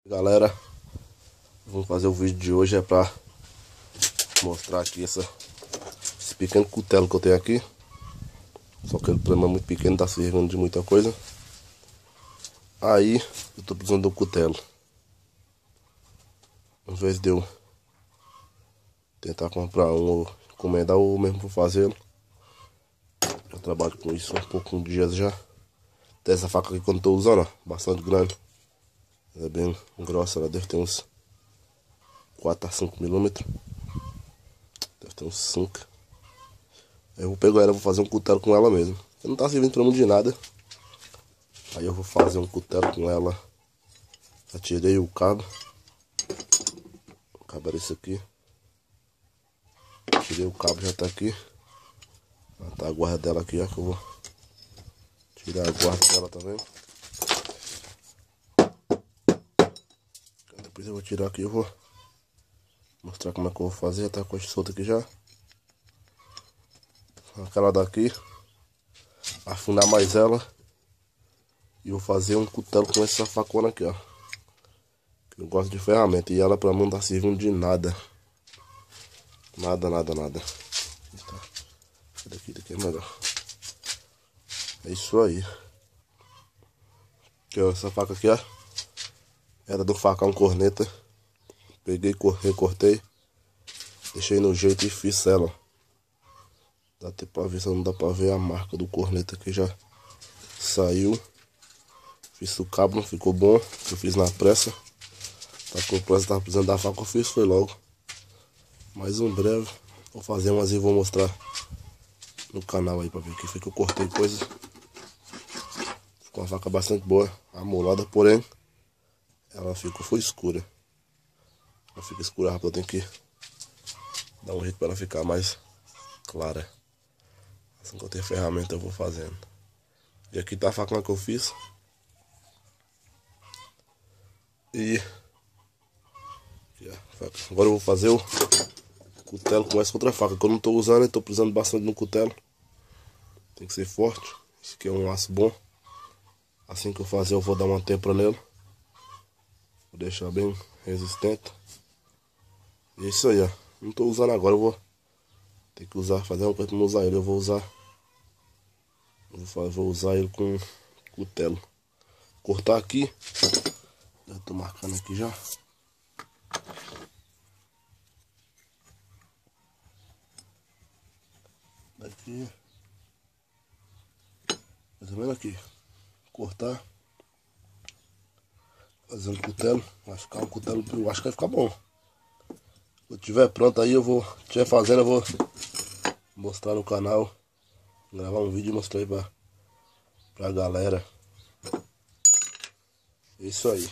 Galera, vamos fazer o vídeo de hoje é pra mostrar aqui esse pequeno cutelo que eu tenho aqui. Só que ele problema é muito pequeno, tá servindo de muita coisa. Aí eu tô precisando de um cutelo. Ao invés de eu tentar comprar um ou encomendar, ou mesmo vou fazê-lo. Eu trabalho com isso há poucos dias já. Tem essa faca aqui que eu não tô usando, ó, bastante grande. Ela é bem grossa, ela deve ter uns 4 a 5 milímetros. Deve ter uns 5. Eu vou pegar ela, vou fazer um cutelo com ela mesmo. Não tá servindo pra mim de nada. Aí eu vou fazer um cutelo com ela. Já tirei o cabo. O cabo era esse aqui. Tirei o cabo, já tá aqui. Tá a guarda dela aqui, ó, que eu vou tirar a guarda dela também. Depois eu vou tirar aqui, eu vou mostrar como é que eu vou fazer. Já tá a coxa solta aqui já. Aquela daqui, afinar mais ela. E vou fazer um cutelo com essa facona aqui, ó. Eu gosto de ferramenta e ela pra mim não tá servindo de nada. Nada. Daqui é melhor. É isso aí. Aqui, ó, essa faca aqui, ó, era do facão corneta. Peguei, recortei, deixei no jeito e fiz ela. Dá até pra ver, se não dá pra ver a marca do corneta que já saiu. Fiz o cabo, não ficou bom, eu fiz na pressa. Tá com pressa, tava precisando da faca, eu fiz, foi logo. Mas em breve vou fazer umas e vou mostrar no canal aí pra ver o que foi que eu cortei coisas. Ficou uma faca bastante boa, amolada, porém ela foi escura. Ela fica escura rápido, eu tenho que dar um jeito pra ela ficar mais clara. Assim que eu tenho ferramenta eu vou fazendo. E aqui tá a faca que eu fiz. E agora eu vou fazer o cutelo com essa outra faca que eu não tô usando e tô precisando bastante no cutelo. Tem que ser forte. Esse aqui é um aço bom. Assim que eu fazer eu vou dar uma tempra nele. Vou deixar bem resistente. E é isso aí, ó. Não tô usando agora, eu vou ter que usar, fazer uma coisa pra não usar ele. Eu vou usar. Vou usar ele com cutelo. Cortar aqui. Já tô marcando aqui já. Daqui. Mais ou menos aqui. Cortar. Fazer um cutelo. Vai ficar um cutelo, eu acho que vai ficar bom. Quando tiver pronto aí, tiver fazendo, eu vou mostrar no canal. Gravar um vídeo e mostrar aí pra galera. É isso aí.